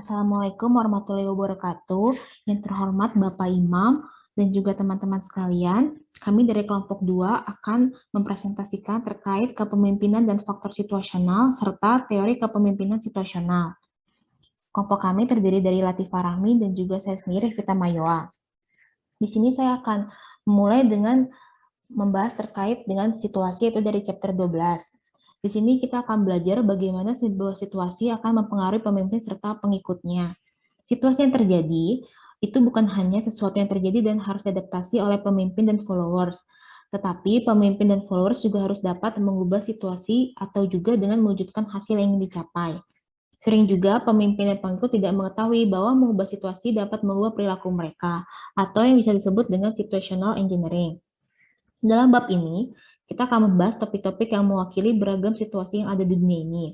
Assalamualaikum warahmatullahi wabarakatuh. Yang terhormat Bapak Imam dan juga teman-teman sekalian, kami dari kelompok 2 akan mempresentasikan terkait kepemimpinan dan faktor situasional serta teori kepemimpinan situasional. Kelompok kami terdiri dari Latifah Rahmi dan juga saya sendiri, Vita Mayoa. Di sini saya akan memulai dengan membahas terkait dengan situasi itu dari chapter 12. Di sini kita akan belajar bagaimana sebuah situasi akan mempengaruhi pemimpin serta pengikutnya. Situasi yang terjadi itu bukan hanya sesuatu yang terjadi dan harus diadaptasi oleh pemimpin dan followers, tetapi pemimpin dan followers juga harus dapat mengubah situasi atau juga dengan mewujudkan hasil yang ingin dicapai. Sering juga pemimpin dan pengikut tidak mengetahui bahwa mengubah situasi dapat mengubah perilaku mereka, atau yang bisa disebut dengan situational engineering. Dalam bab ini, kita akan membahas topik-topik yang mewakili beragam situasi yang ada di dunia ini.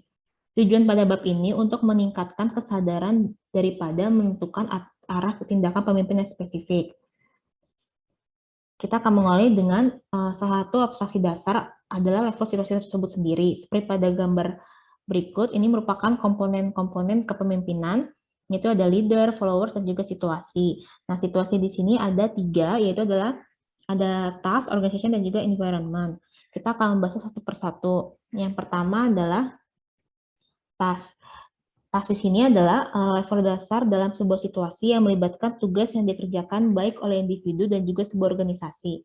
Tujuan pada bab ini untuk meningkatkan kesadaran daripada menentukan arah tindakan pemimpin yang spesifik. Kita akan mengawali dengan salah satu abstraksi dasar adalah level situasi tersebut sendiri. Seperti pada gambar berikut, ini merupakan komponen-komponen kepemimpinan, yaitu ada leader, followers, dan juga situasi. Nah, situasi di sini ada 3, yaitu adalah ada task, organization, dan juga environment. Kita akan membahas satu persatu. Yang pertama adalah task. Task di sini adalah level dasar dalam sebuah situasi yang melibatkan tugas yang dikerjakan baik oleh individu dan juga sebuah organisasi.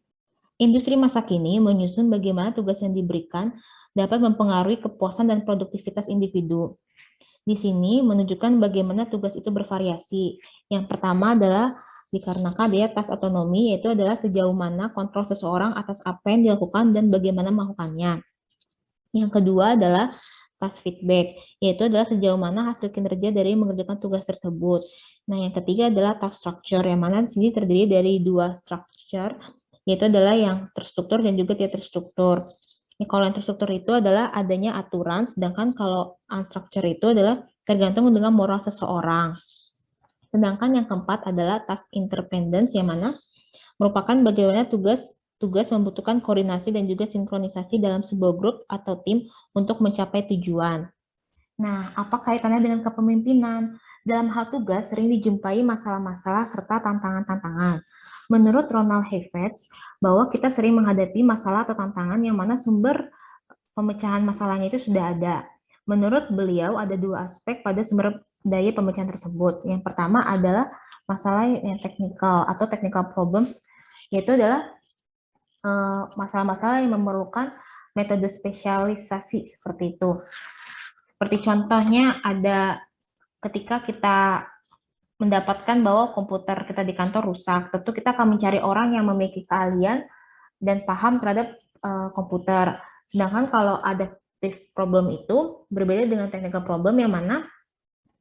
Industri masa kini menyusun bagaimana tugas yang diberikan dapat mempengaruhi kepuasan dan produktivitas individu. Di sini menunjukkan bagaimana tugas itu bervariasi. Yang pertama adalah dikarenakan dia task otonomi, yaitu adalah sejauh mana kontrol seseorang atas apa yang dilakukan dan bagaimana melakukannya. Yang kedua adalah task feedback, yaitu adalah sejauh mana hasil kinerja dari mengerjakan tugas tersebut. Nah, yang ketiga adalah task structure, yang mana di sini terdiri dari 2 structure, yaitu adalah yang terstruktur dan juga tidak terstruktur. Nah, kalau yang terstruktur itu adalah adanya aturan, sedangkan kalau unstructured itu adalah tergantung dengan moral seseorang. Sedangkan yang keempat adalah task interdependence, yang mana merupakan bagaimana tugas membutuhkan koordinasi dan juga sinkronisasi dalam sebuah grup atau tim untuk mencapai tujuan. Nah, apa kaitannya dengan kepemimpinan? Dalam hal tugas sering dijumpai masalah-masalah serta tantangan-tantangan. Menurut Ronald Heifetz, bahwa kita sering menghadapi masalah atau tantangan yang mana sumber pemecahan masalahnya itu sudah ada. Menurut beliau, ada 2 aspek pada sumber daya pemecahan tersebut. Yang pertama adalah masalah yang teknikal atau technical problems, yaitu adalah masalah-masalah yang memerlukan metode spesialisasi seperti itu. Seperti contohnya ada ketika kita mendapatkan bahwa komputer kita di kantor rusak, tentu kita akan mencari orang yang memiliki keahlian dan paham terhadap komputer. Sedangkan kalau adaptive problem itu berbeda dengan technical problem yang mana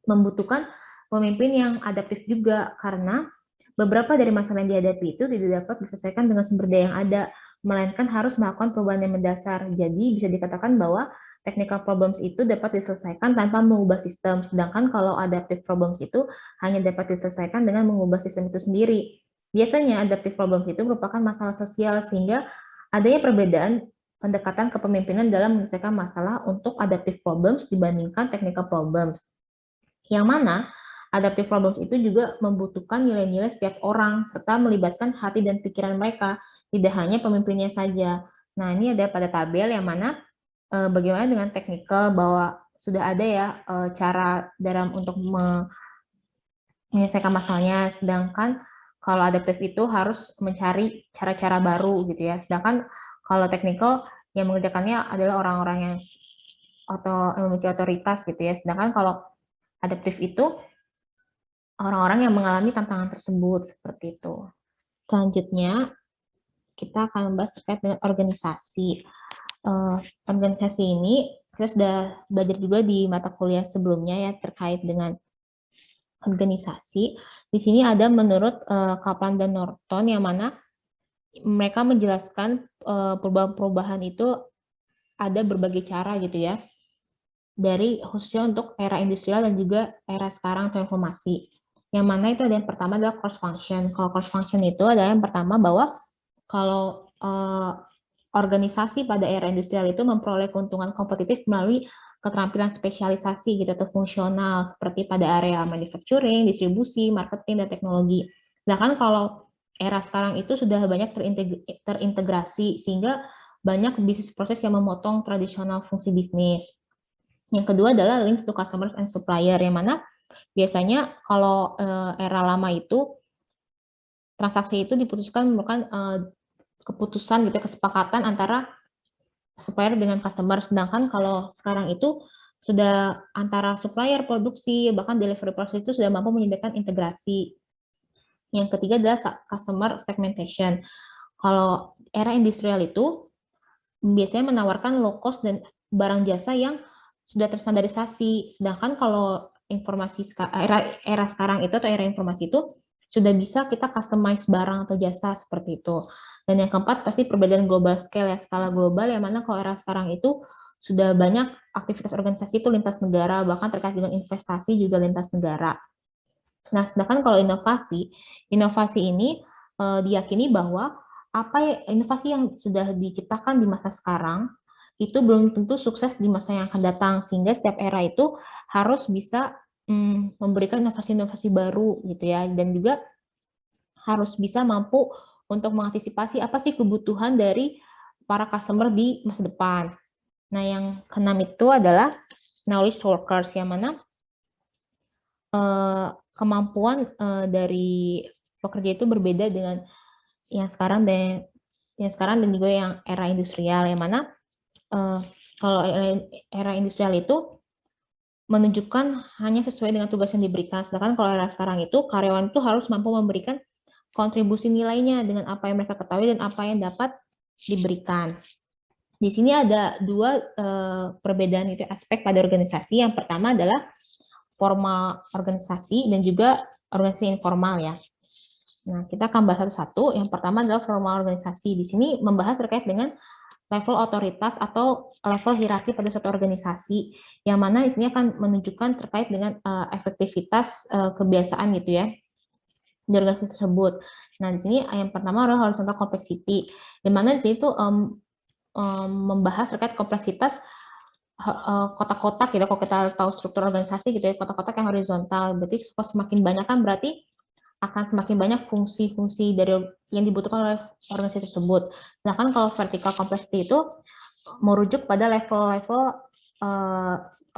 membutuhkan pemimpin yang adaptif juga, karena beberapa dari masalah yang dihadapi itu tidak dapat diselesaikan dengan sumber daya yang ada, melainkan harus melakukan perubahan yang mendasar. Jadi bisa dikatakan bahwa technical problems itu dapat diselesaikan tanpa mengubah sistem, sedangkan kalau adaptive problems itu hanya dapat diselesaikan dengan mengubah sistem itu sendiri. Biasanya adaptive problems itu merupakan masalah sosial, sehingga adanya perbedaan pendekatan kepemimpinan dalam menyelesaikan masalah untuk adaptive problems dibandingkan technical problems. Yang mana adaptive problems itu juga membutuhkan nilai-nilai setiap orang, serta melibatkan hati dan pikiran mereka, tidak hanya pemimpinnya saja. Nah, ini ada pada tabel yang mana bagaimana dengan technical, bahwa sudah ada ya cara dalam untuk menyelesaikan masalahnya, sedangkan kalau adaptif itu harus mencari cara-cara baru gitu ya. Sedangkan kalau technical yang mengerjakannya adalah orang-orang yang memiliki otoritas gitu ya. Sedangkan kalau adaptif itu orang-orang yang mengalami tantangan tersebut seperti itu. Selanjutnya kita akan membahas terkait dengan organisasi. Organisasi ini kita sudah belajar juga di mata kuliah sebelumnya ya terkait dengan organisasi. Di sini ada menurut Kaplan dan Norton yang mana mereka menjelaskan perubahan-perubahan itu ada berbagai cara gitu ya. Dari khususnya untuk era industrial dan juga era sekarang transformasi. Yang mana itu ada yang pertama adalah cross function. Kalau cross function itu adalah yang pertama bahwa kalau organisasi pada era industrial itu memperoleh keuntungan kompetitif melalui keterampilan spesialisasi gitu atau fungsional seperti pada area manufacturing, distribusi, marketing, dan teknologi. Sedangkan kalau era sekarang itu sudah banyak terintegrasi sehingga banyak bisnis proses yang memotong tradisional fungsi bisnis. Yang kedua adalah links to customers and supplier, yang mana biasanya kalau era lama itu transaksi itu diputuskan merupakan keputusan gitu, kesepakatan antara supplier dengan customer. Sedangkan kalau sekarang itu sudah antara supplier, produksi, bahkan delivery proses itu sudah mampu menyediakan integrasi. Yang ketiga adalah customer segmentation. Kalau era industrial itu biasanya menawarkan low cost dan barang jasa yang sudah terstandarisasi. Sedangkan kalau era sekarang itu atau era informasi itu sudah bisa kita customize barang atau jasa seperti itu. Dan yang keempat pasti perbedaan global scale ya, skala global, yang mana kalau era sekarang itu sudah banyak aktivitas organisasi itu lintas negara, bahkan terkait dengan investasi juga lintas negara. Nah, sedangkan kalau inovasi ini diyakini bahwa inovasi yang sudah diciptakan di masa sekarang itu belum tentu sukses di masa yang akan datang, sehingga setiap era itu harus bisa memberikan inovasi-inovasi baru gitu ya, dan juga harus bisa mampu untuk mengantisipasi apa sih kebutuhan dari para customer di masa depan. Nah, yang keenam itu adalah knowledge workers, yang mana kemampuan dari pekerja itu berbeda dengan yang sekarang dan juga yang era industrial, yang mana kalau era industrial itu menunjukkan hanya sesuai dengan tugas yang diberikan, sedangkan kalau era sekarang itu karyawan itu harus mampu memberikan kontribusi nilainya dengan apa yang mereka ketahui dan apa yang dapat diberikan. Di sini ada dua perbedaan itu aspek pada organisasi. Yang pertama adalah formal organisasi dan juga organisasi informal ya. Nah, kita akan bahas satu-satu. Yang pertama adalah formal organisasi. Di sini membahas terkait dengan level otoritas atau level hierarki pada suatu organisasi, yang mana di sini akan menunjukkan terkait dengan efektivitas kebiasaan gitu ya di organisasi tersebut. Nah, di sini yang pertama adalah horizontal complexity, di mana di sini itu membahas terkait kompleksitas kotak-kotak gitu. Kalau kita tahu struktur organisasi gitu ya, kotak-kotak yang horizontal, berarti semakin banyak kan berarti akan semakin banyak fungsi-fungsi dari yang dibutuhkan oleh organisasi tersebut. Sedangkan kalau vertical complexity itu merujuk pada level-level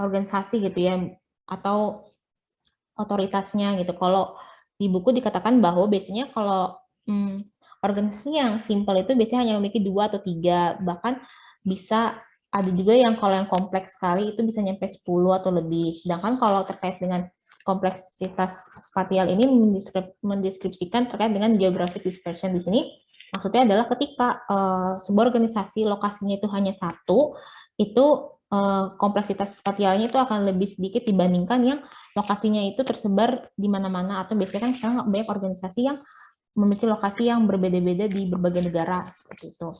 organisasi gitu ya, atau otoritasnya gitu. Kalau di buku dikatakan bahwa biasanya kalau organisasi yang simple itu biasanya hanya memiliki 2 atau 3, bahkan bisa ada juga yang kalau yang kompleks sekali itu bisa nyampe 10 atau lebih. Sedangkan kalau terkait dengan kompleksitas spatial ini mendeskripsikan terkait dengan geographic dispersion. Di sini maksudnya adalah ketika sebuah organisasi lokasinya itu hanya satu, itu kompleksitas spatialnya itu akan lebih sedikit dibandingkan yang lokasinya itu tersebar di mana-mana, atau biasanya kan sekarang banyak organisasi yang memiliki lokasi yang berbeda-beda di berbagai negara seperti itu.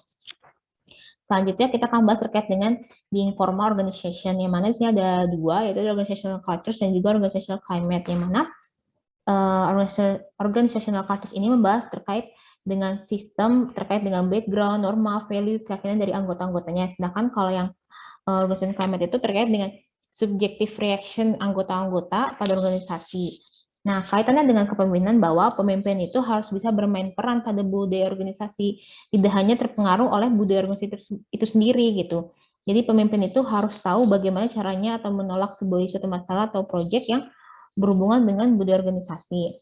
Selanjutnya kita akan bahas terkait dengan the informal organization, yang mana di sini ada dua, yaitu organizational cultures dan juga organizational climate, yang mana organizational cultures ini membahas terkait dengan sistem, terkait dengan background, norma, value, keyakinan dari anggota-anggotanya. Sedangkan kalau yang organizational climate itu terkait dengan subjective reaction anggota-anggota pada organisasi. Nah, kaitannya dengan kepemimpinan, bahwa pemimpin itu harus bisa bermain peran pada budaya organisasi, tidak hanya terpengaruh oleh budaya organisasi itu sendiri gitu. Jadi pemimpin itu harus tahu bagaimana caranya atau menolak sebuah suatu masalah atau proyek yang berhubungan dengan budaya organisasi.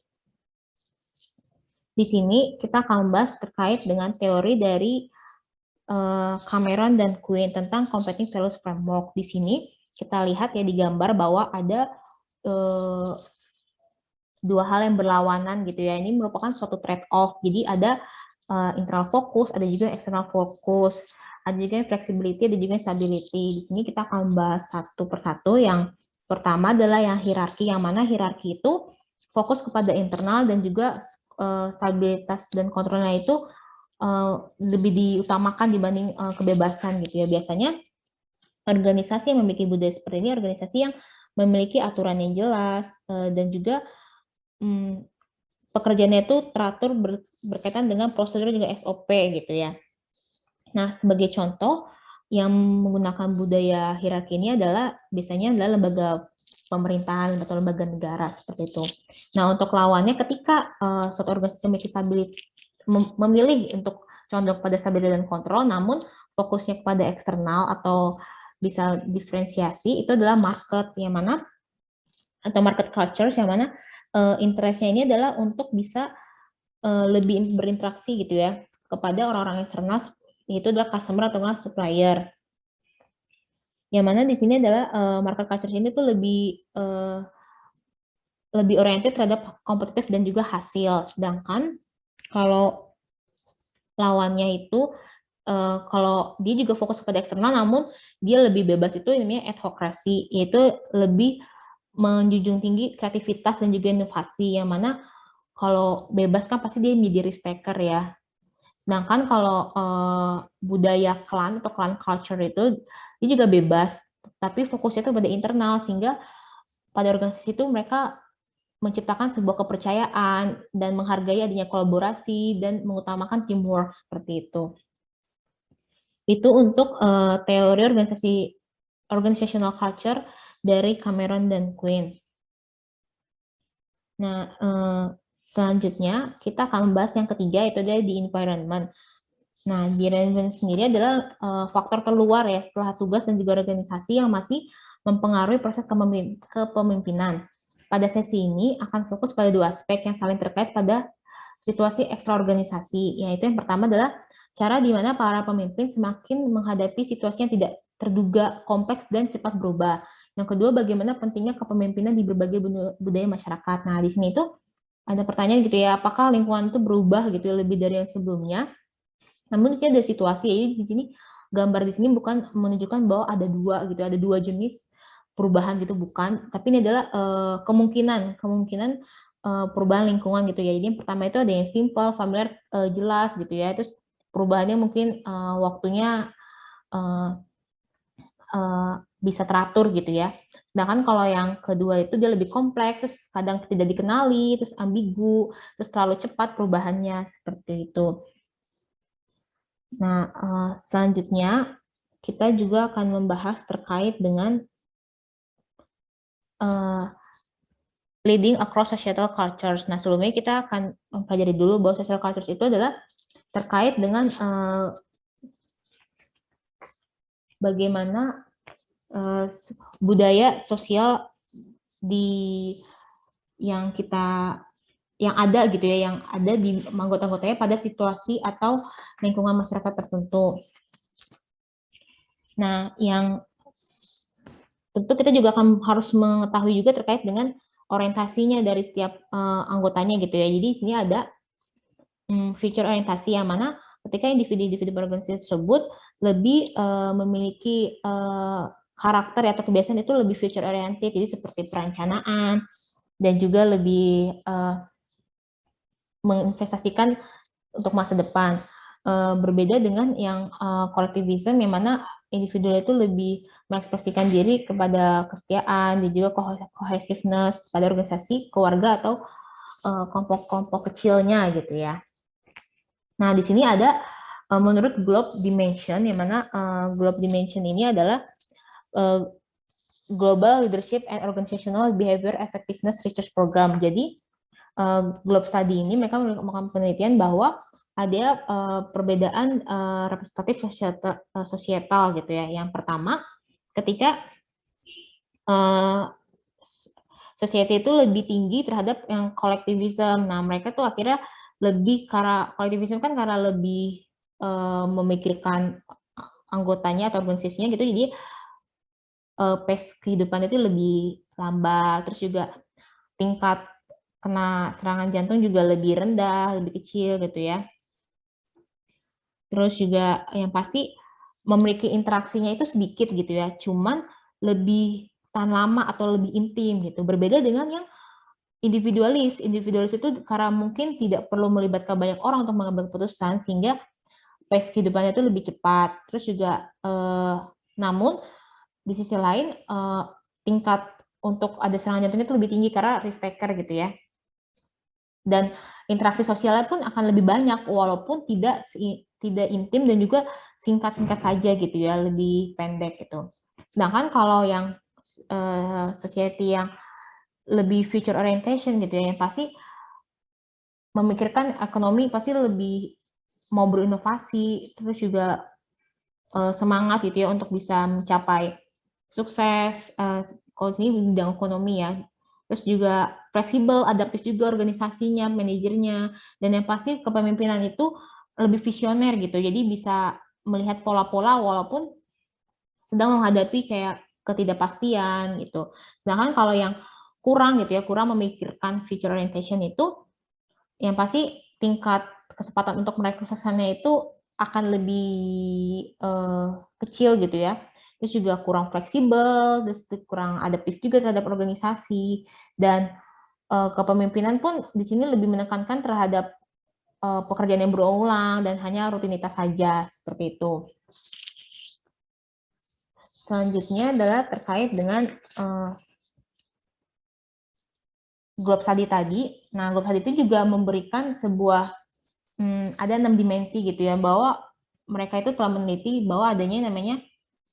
Di sini kita akan membahas terkait dengan teori dari Cameron dan Quinn tentang Competing Values Framework. Di sini kita lihat ya di gambar bahwa ada dua hal yang berlawanan gitu ya. Ini merupakan suatu trade-off. Jadi ada internal focus, ada juga external focus, ada juga flexibility, ada juga stability. Di sini kita akan bahas satu persatu. Yang pertama adalah yang hierarki, yang mana hierarki itu fokus kepada internal dan juga stabilitas dan kontrolnya itu lebih diutamakan dibanding kebebasan gitu ya. Biasanya organisasi yang memiliki budaya seperti ini organisasi yang memiliki aturan yang jelas dan juga pekerjaannya itu teratur berkaitan dengan prosedur juga SOP gitu ya. Nah, sebagai contoh yang menggunakan budaya hierarki ini biasanya adalah lembaga pemerintahan atau lembaga negara seperti itu. Nah, untuk lawannya ketika suatu organisasi memilih untuk condong pada stabilitas dan kontrol, namun fokusnya kepada eksternal atau bisa diferensiasi, itu adalah market yang mana atau market culture yang mana interestnya ini adalah untuk bisa lebih berinteraksi gitu ya kepada orang-orang eksternal, yaitu adalah customer atau supplier. Yang mana di sini adalah market culture ini tuh lebih oriented terhadap kompetitif dan juga hasil. Sedangkan kalau lawannya itu kalau dia juga fokus pada eksternal, namun dia lebih bebas, itu namanya adhokrasi, yaitu lebih menjunjung tinggi kreativitas dan juga inovasi, yang mana kalau bebas kan pasti dia menjadi risk taker ya. Sedangkan kalau budaya klan atau clan culture itu dia juga bebas, tapi fokusnya itu pada internal, sehingga pada organisasi itu mereka menciptakan sebuah kepercayaan dan menghargai adanya kolaborasi dan mengutamakan teamwork seperti itu. Itu untuk teori organizational culture dari Cameron dan Quinn. Nah, selanjutnya kita akan membahas yang ketiga, yaitu adalah di environment. Nah, di environment sendiri adalah faktor keluar ya setelah tugas dan juga organisasi yang masih mempengaruhi proses kepemimpinan. Pada sesi ini akan fokus pada dua aspek yang saling terkait pada situasi ekstraorganisasi, yaitu yang pertama adalah cara di mana para pemimpin semakin menghadapi situasi yang tidak terduga, kompleks, dan cepat berubah. Yang kedua, bagaimana pentingnya kepemimpinan di berbagai budaya masyarakat. Nah, di sini itu ada pertanyaan gitu ya, apakah lingkungan itu berubah gitu lebih dari yang sebelumnya? Namun di sini ada situasi, jadi di sini gambar di sini bukan menunjukkan bahwa ada dua jenis perubahan gitu, bukan, tapi ini adalah kemungkinan perubahan lingkungan gitu ya. Jadi yang pertama itu ada yang simple, familiar, jelas gitu ya. Terus perubahannya mungkin waktunya bisa teratur gitu ya. Sedangkan kalau yang kedua itu dia lebih kompleks, terus kadang tidak dikenali, terus ambigu, terus terlalu cepat perubahannya seperti itu. Nah, selanjutnya kita juga akan membahas terkait dengan leading across societal cultures. Nah, sebelumnya kita akan mempelajari dulu bahwa social cultures itu adalah terkait dengan bagaimana budaya sosial yang ada gitu ya, yang ada di anggota-anggotanya pada situasi atau lingkungan masyarakat tertentu. Nah, yang tentu kita juga harus mengetahui juga terkait dengan orientasinya dari setiap anggotanya gitu ya. Jadi di sini ada feature orientasi yang mana ketika individu-individu berorganisasi tersebut lebih memiliki karakter atau kebiasaan itu lebih feature oriented, jadi seperti perencanaan dan juga lebih menginvestasikan untuk masa depan. Berbeda dengan yang kolektivisme yang mana individu itu lebih mengekspresikan diri kepada kesetiaan dan juga cohesiveness pada organisasi, keluarga atau kelompok-kelompok kecilnya gitu ya. Nah, di sini ada menurut Globe Dimension, yang mana Globe Dimension ini adalah Global Leadership and Organizational Behavior Effectiveness Research Program. Jadi Globe Study ini mereka melakukan penelitian bahwa ada perbedaan representatif sosietal gitu ya. Yang pertama, ketika society itu lebih tinggi terhadap yang kolektivisme. Nah, mereka tuh akhirnya lebih karena kolektivisme kan karena lebih memikirkan anggotanya atau organisasinya gitu, jadi pace kehidupan itu lebih lambat, terus juga tingkat kena serangan jantung juga lebih rendah, lebih kecil gitu ya. Terus juga yang pasti memiliki interaksinya itu sedikit gitu ya, cuman lebih tahan lama atau lebih intim gitu. Berbeda dengan yang individualis. Individualis itu karena mungkin tidak perlu melibatkan banyak orang untuk mengambil keputusan, sehingga pace kehidupannya itu lebih cepat. Terus juga namun di sisi lain tingkat untuk ada serangan jantungnya itu lebih tinggi karena risk taker gitu ya. Dan interaksi sosialnya pun akan lebih banyak walaupun tidak tidak intim dan juga singkat-singkat saja gitu ya, lebih pendek gitu. Sedangkan kalau yang society yang lebih future orientation gitu ya, yang pasti memikirkan ekonomi pasti lebih mau berinovasi, terus juga semangat gitu ya untuk bisa mencapai sukses. Kalau di sini di bidang ekonomi ya, terus juga fleksibel, adaptif juga organisasinya, manajernya, dan yang pasti kepemimpinan itu lebih visioner gitu. Jadi bisa melihat pola-pola walaupun sedang menghadapi kayak ketidakpastian gitu. Sedangkan kalau yang kurang gitu ya, kurang memikirkan future orientation itu, yang pasti tingkat kesempatan untuk meraih kesuksesannya itu akan lebih kecil gitu ya. Terus juga kurang fleksibel, terus kurang adaptif juga terhadap organisasi, dan kepemimpinan pun di sini lebih menekankan terhadap pekerjaan yang berulang dan hanya rutinitas saja seperti itu. Selanjutnya adalah terkait dengan globe study tadi. Nah, globe study itu juga memberikan sebuah ada 6 dimensi gitu ya, bahwa mereka itu telah meneliti bahwa adanya namanya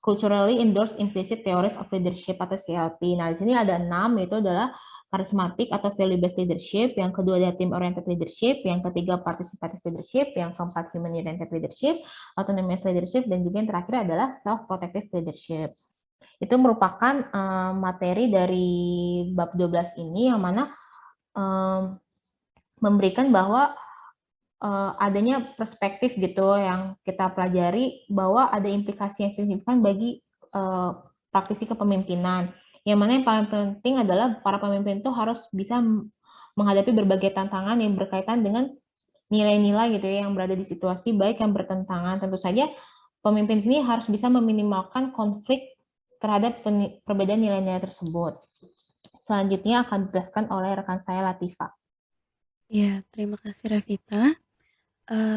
culturally endorsed implicit theories of leadership atau CLT. Nah, di sini ada 6, yaitu adalah charismatic atau value-based leadership, yang kedua ada team-oriented leadership, yang ketiga participative leadership, yang keempat human-oriented leadership, autonomous leadership, dan juga yang terakhir adalah self-protective leadership. Itu merupakan materi dari bab 12 ini, yang mana memberikan bahwa adanya perspektif gitu yang kita pelajari bahwa ada implikasi yang signifikan bagi praktisi kepemimpinan. Yang mana yang paling penting adalah para pemimpin itu harus bisa menghadapi berbagai tantangan yang berkaitan dengan nilai-nilai gitu ya yang berada di situasi baik yang bertentangan. Tentu saja pemimpin ini harus bisa meminimalkan konflik terhadap perbedaan nilai-nilai tersebut. Selanjutnya akan dijelaskan oleh rekan saya Latifa. Ya, terima kasih Revita.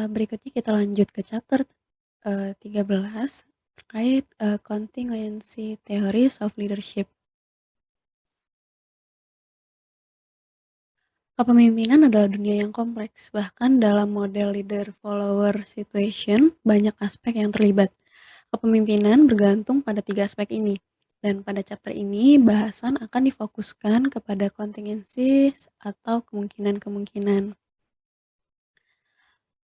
Berikutnya kita lanjut ke chapter 13 terkait contingency theories of leadership. Kepemimpinan adalah dunia yang kompleks, bahkan dalam model leader-follower situation, banyak aspek yang terlibat. Kepemimpinan bergantung pada 3 aspek ini, dan pada chapter ini bahasan akan difokuskan kepada contingency atau kemungkinan-kemungkinan.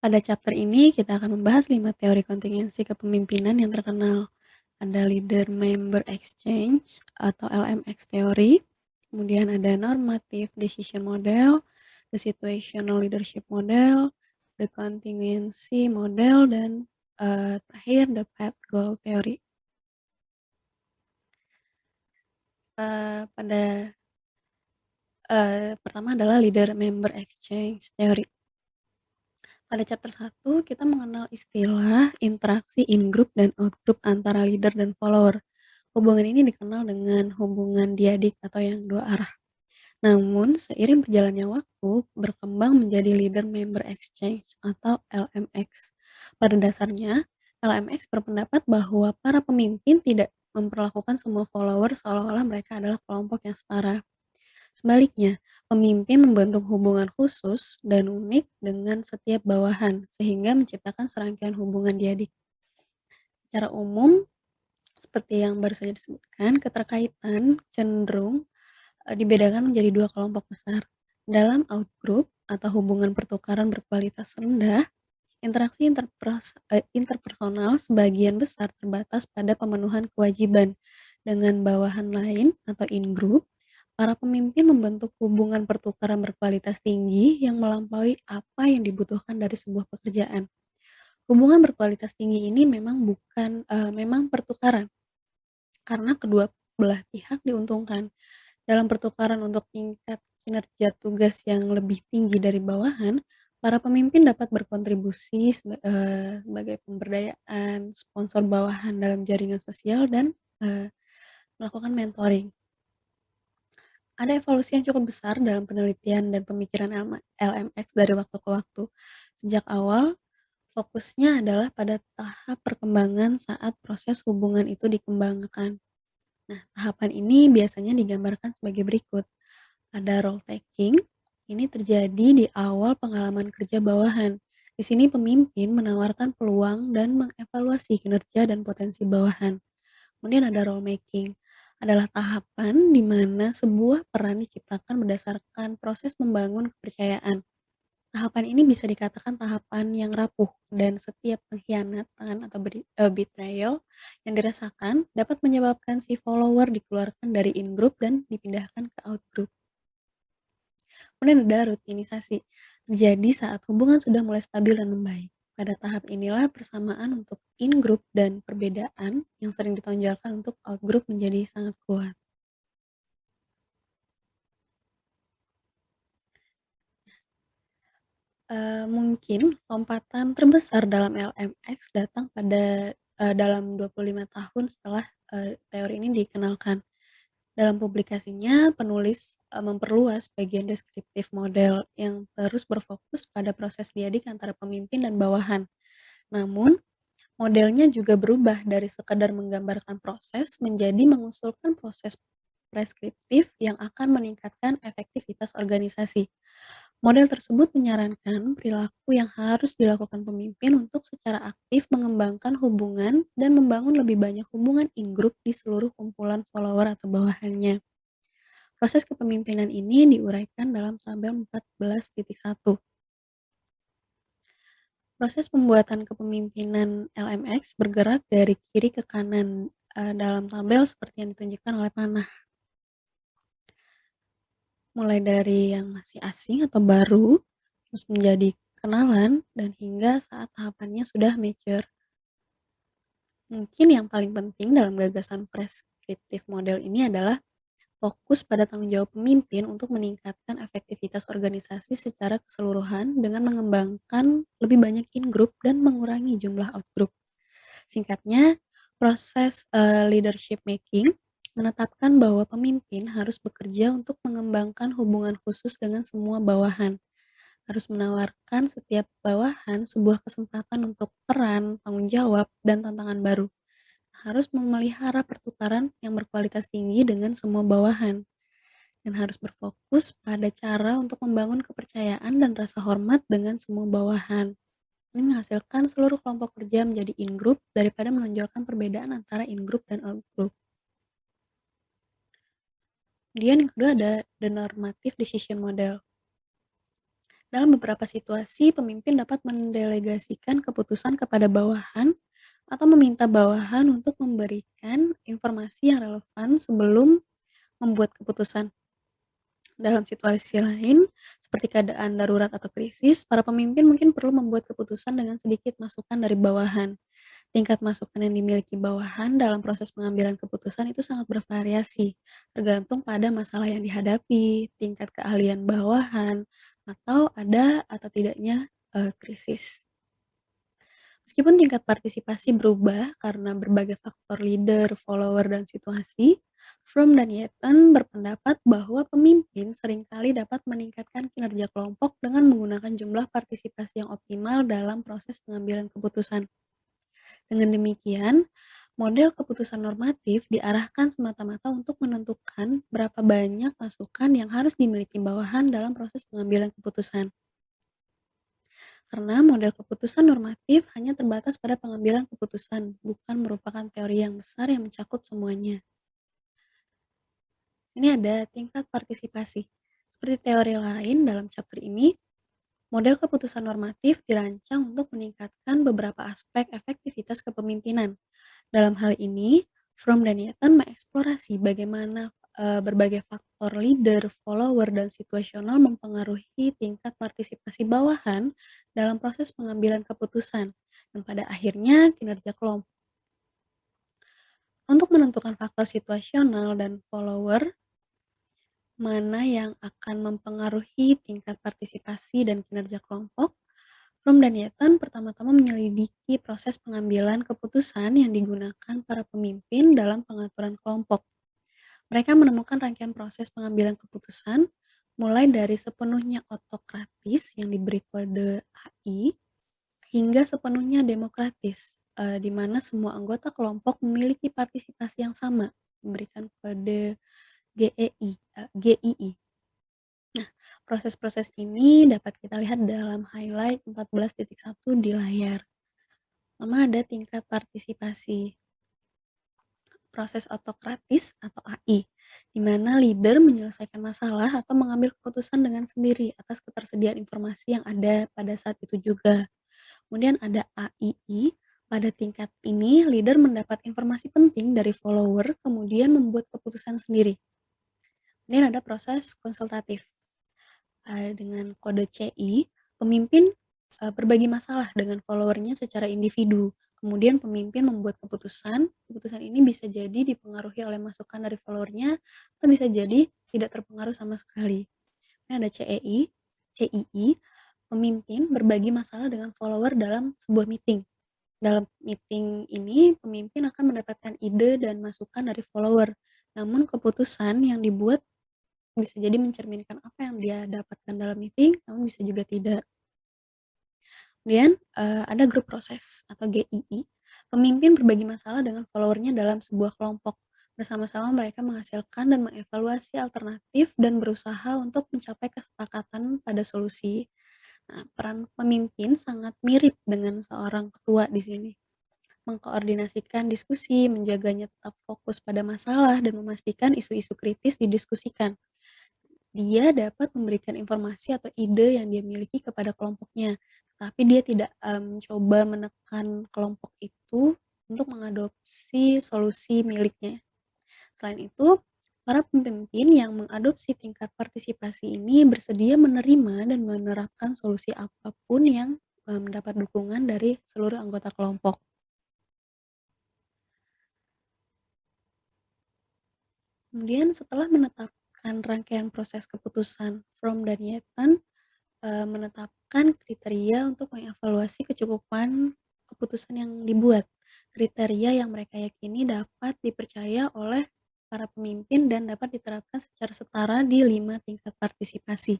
Pada chapter ini kita akan membahas 5 teori kontingensi kepemimpinan yang terkenal. Ada leader member exchange atau LMX teori, kemudian ada normative decision model, the situational leadership model, the contingency model, dan terakhir the path goal theory. Pertama adalah leader member exchange teori. Pada chapter 1, kita mengenal istilah interaksi in-group dan out-group antara leader dan follower. Hubungan ini dikenal dengan hubungan diadik atau yang dua arah. Namun, seiring berjalannya waktu, berkembang menjadi leader-member exchange atau LMX. Pada dasarnya, LMX berpendapat bahwa para pemimpin tidak memperlakukan semua follower seolah-olah mereka adalah kelompok yang setara. Sebaliknya, pemimpin membentuk hubungan khusus dan unik dengan setiap bawahan, sehingga menciptakan serangkaian hubungan diadik. Secara umum, seperti yang baru saja disebutkan, keterkaitan cenderung dibedakan menjadi 2 kelompok besar. Dalam outgroup atau hubungan pertukaran berkualitas rendah, interaksi interpersonal sebagian besar terbatas pada pemenuhan kewajiban. Dengan bawahan lain atau in-group, para pemimpin membentuk hubungan pertukaran berkualitas tinggi yang melampaui apa yang dibutuhkan dari sebuah pekerjaan. Hubungan berkualitas tinggi ini memang pertukaran, karena kedua belah pihak diuntungkan. Dalam pertukaran untuk tingkat kinerja tugas yang lebih tinggi dari bawahan, para pemimpin dapat berkontribusi sebagai pemberdayaan, sponsor bawahan dalam jaringan sosial, dan melakukan mentoring. Ada evolusi yang cukup besar dalam penelitian dan pemikiran LMX dari waktu ke waktu. Sejak awal, fokusnya adalah pada tahap perkembangan saat proses hubungan itu dikembangkan. Nah, tahapan ini biasanya digambarkan sebagai berikut. Ada role taking, ini terjadi di awal pengalaman kerja bawahan. Di sini pemimpin menawarkan peluang dan mengevaluasi kinerja dan potensi bawahan. Kemudian ada role making, adalah tahapan di mana sebuah peran diciptakan berdasarkan proses membangun kepercayaan. Tahapan ini bisa dikatakan tahapan yang rapuh dan setiap pengkhianatan atau betrayal yang dirasakan dapat menyebabkan si follower dikeluarkan dari in-group dan dipindahkan ke out-group. Kemudian ada rutinisasi, terjadi saat hubungan sudah mulai stabil dan membaik. Pada tahap inilah persamaan untuk in-group dan perbedaan yang sering ditonjolkan untuk out-group menjadi sangat kuat. Mungkin lompatan terbesar dalam LMX datang pada, dalam 25 tahun setelah, teori ini dikenalkan. Dalam publikasinya, penulis, memperluas bagian deskriptif model yang terus berfokus pada proses diadik antara pemimpin dan bawahan. Namun, modelnya juga berubah dari sekedar menggambarkan proses menjadi mengusulkan proses preskriptif yang akan meningkatkan efektivitas organisasi. Model tersebut menyarankan perilaku yang harus dilakukan pemimpin untuk secara aktif mengembangkan hubungan dan membangun lebih banyak hubungan in-group di seluruh kumpulan follower atau bawahannya. Proses kepemimpinan ini diuraikan dalam tabel 14.1. Proses pembuatan kepemimpinan LMX bergerak dari kiri ke kanan dalam tabel seperti yang ditunjukkan oleh panah. Mulai dari yang masih asing atau baru, terus menjadi kenalan, dan hingga saat tahapannya sudah mature. Mungkin yang paling penting dalam gagasan preskriptif model ini adalah fokus pada tanggung jawab pemimpin untuk meningkatkan efektivitas organisasi secara keseluruhan dengan mengembangkan lebih banyak in-group dan mengurangi jumlah out-group. Singkatnya, proses leadership making menetapkan bahwa pemimpin harus bekerja untuk mengembangkan hubungan khusus dengan semua bawahan, harus menawarkan setiap bawahan sebuah kesempatan untuk peran, tanggung jawab, dan tantangan baru, harus memelihara pertukaran yang berkualitas tinggi dengan semua bawahan, dan harus berfokus pada cara untuk membangun kepercayaan dan rasa hormat dengan semua bawahan. Ini menghasilkan seluruh kelompok kerja menjadi in-group daripada menonjolkan perbedaan antara in-group dan out-group. Kemudian yang kedua ada the normative decision model. Dalam beberapa situasi, pemimpin dapat mendelegasikan keputusan kepada bawahan atau meminta bawahan untuk memberikan informasi yang relevan sebelum membuat keputusan. Dalam situasi lain, seperti keadaan darurat atau krisis, para pemimpin mungkin perlu membuat keputusan dengan sedikit masukan dari bawahan. Tingkat masukan yang dimiliki bawahan dalam proses pengambilan keputusan itu sangat bervariasi, tergantung pada masalah yang dihadapi, tingkat keahlian bawahan, atau ada atau tidaknya krisis. Meskipun tingkat partisipasi berubah karena berbagai faktor leader, follower, dan situasi, Fromm dan Yeaton berpendapat bahwa pemimpin seringkali dapat meningkatkan kinerja kelompok dengan menggunakan jumlah partisipasi yang optimal dalam proses pengambilan keputusan. Dengan demikian, model keputusan normatif diarahkan semata-mata untuk menentukan berapa banyak masukan yang harus dimiliki bawahan dalam proses pengambilan keputusan. Karena model keputusan normatif hanya terbatas pada pengambilan keputusan, bukan merupakan teori yang besar yang mencakup semuanya. Sini ada tingkat partisipasi. Seperti teori lain dalam chapter ini, model keputusan normatif dirancang untuk meningkatkan beberapa aspek efektivitas kepemimpinan. Dalam hal ini, Fromm dan Yeaton mengeksplorasi bagaimana berbagai faktor leader, follower, dan situasional mempengaruhi tingkat partisipasi bawahan dalam proses pengambilan keputusan, dan pada akhirnya kinerja kelompok. Untuk menentukan faktor situasional dan follower, mana yang akan mempengaruhi tingkat partisipasi dan kinerja kelompok, Fromm dan Yeaton pertama-tama menyelidiki proses pengambilan keputusan yang digunakan para pemimpin dalam pengaturan kelompok. Mereka menemukan rangkaian proses pengambilan keputusan, mulai dari sepenuhnya otokratis yang diberi kode AI, hingga sepenuhnya demokratis, di mana semua anggota kelompok memiliki partisipasi yang sama, memberikan kode GEI, GII. Proses-proses ini dapat kita lihat dalam highlight 14.1 di layar. Pertama ada tingkat partisipasi. Proses otokratis atau AI, di mana leader menyelesaikan masalah atau mengambil keputusan dengan sendiri atas ketersediaan informasi yang ada pada saat itu juga. Kemudian ada AII, pada tingkat ini leader mendapat informasi penting dari follower, kemudian membuat keputusan sendiri. Kemudian ada proses konsultatif. Dengan kode CI, pemimpin berbagi masalah dengan followernya secara individu. Kemudian pemimpin membuat keputusan, keputusan ini bisa jadi dipengaruhi oleh masukan dari followernya, atau bisa jadi tidak terpengaruh sama sekali. Ini ada CII, pemimpin berbagi masalah dengan follower dalam sebuah meeting. Dalam meeting ini, pemimpin akan mendapatkan ide dan masukan dari follower. Namun keputusan yang dibuat bisa jadi mencerminkan apa yang dia dapatkan dalam meeting, namun bisa juga tidak. Kemudian, ada grup proses atau GII, pemimpin berbagi masalah dengan follower-nya dalam sebuah kelompok. Bersama-sama mereka menghasilkan dan mengevaluasi alternatif dan berusaha untuk mencapai kesepakatan pada solusi. Nah, peran pemimpin sangat mirip dengan seorang ketua di sini. Mengkoordinasikan diskusi, menjaganya tetap fokus pada masalah, dan memastikan isu-isu kritis didiskusikan. Dia dapat memberikan informasi atau ide yang dia miliki kepada kelompoknya, tapi dia tidak, coba menekan kelompok itu untuk mengadopsi solusi miliknya. Selain itu, para pemimpin yang mengadopsi tingkat partisipasi ini bersedia menerima dan menerapkan solusi apapun yang, mendapat dukungan dari seluruh anggota kelompok. Kemudian setelah menetapkan rangkaian proses keputusan from dan Yetan, menetapkan kriteria untuk mengevaluasi kecukupan keputusan yang dibuat. Kriteria yang mereka yakini dapat dipercaya oleh para pemimpin dan dapat diterapkan secara setara di 5 tingkat partisipasi.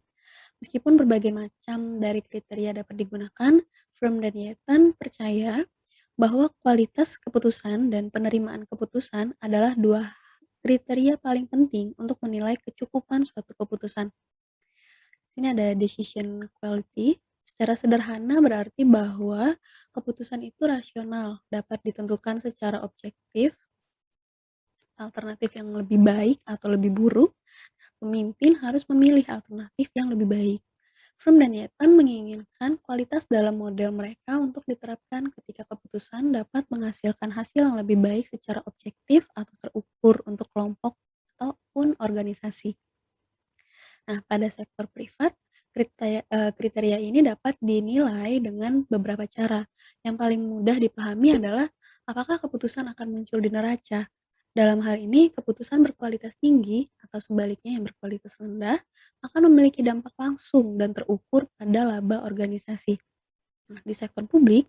Meskipun berbagai macam dari kriteria dapat digunakan, Fromm dan Yetan percaya bahwa kualitas keputusan dan penerimaan keputusan adalah dua kriteria paling penting untuk menilai kecukupan suatu keputusan. Di sini ada decision quality. Secara sederhana berarti bahwa keputusan itu rasional, dapat ditentukan secara objektif, alternatif yang lebih baik atau lebih buruk. Pemimpin harus memilih alternatif yang lebih baik. Fromm dan Yetan menginginkan kualitas dalam model mereka untuk diterapkan ketika keputusan dapat menghasilkan hasil yang lebih baik secara objektif atau terukur untuk kelompok ataupun organisasi. Nah, pada sektor privat, kriteria ini dapat dinilai dengan beberapa cara. Yang paling mudah dipahami adalah apakah keputusan akan muncul di neraca. Dalam hal ini, keputusan berkualitas tinggi atau sebaliknya yang berkualitas rendah akan memiliki dampak langsung dan terukur pada laba organisasi. Nah, di sektor publik,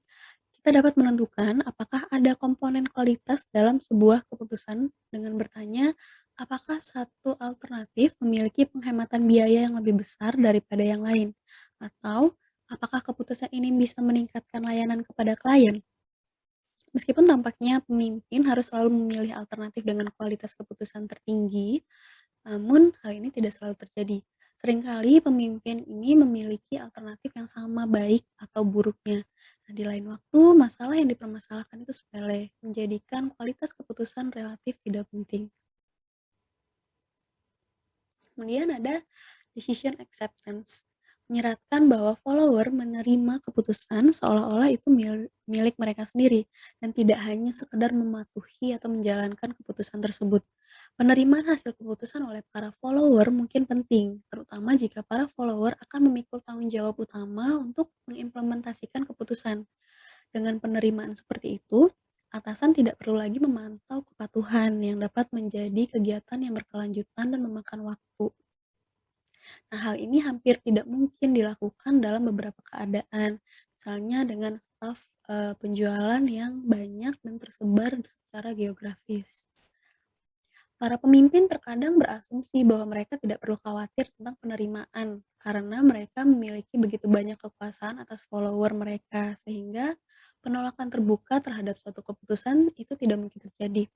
kita dapat menentukan apakah ada komponen kualitas dalam sebuah keputusan dengan bertanya apakah satu alternatif memiliki penghematan biaya yang lebih besar daripada yang lain, atau apakah keputusan ini bisa meningkatkan layanan kepada klien. Meskipun tampaknya pemimpin harus selalu memilih alternatif dengan kualitas keputusan tertinggi, namun hal ini tidak selalu terjadi. Seringkali pemimpin ini memiliki alternatif yang sama baik atau buruknya. Nah, di lain waktu, masalah yang dipermasalahkan itu sepele, menjadikan kualitas keputusan relatif tidak penting. Kemudian ada decision acceptance, menyeratkan bahwa follower menerima keputusan seolah-olah itu milik mereka sendiri dan tidak hanya sekedar mematuhi atau menjalankan keputusan tersebut. Penerimaan hasil keputusan oleh para follower mungkin penting, terutama jika para follower akan memikul tanggung jawab utama untuk mengimplementasikan keputusan. Dengan penerimaan seperti itu, atasan tidak perlu lagi memantau kepatuhan yang dapat menjadi kegiatan yang berkelanjutan dan memakan waktu. Nah, hal ini hampir tidak mungkin dilakukan dalam beberapa keadaan, misalnya dengan staf penjualan yang banyak dan tersebar secara geografis. Para pemimpin terkadang berasumsi bahwa mereka tidak perlu khawatir tentang penerimaan karena mereka memiliki begitu banyak kekuasaan atas follower mereka, sehingga penolakan terbuka terhadap suatu keputusan itu tidak mungkin terjadi.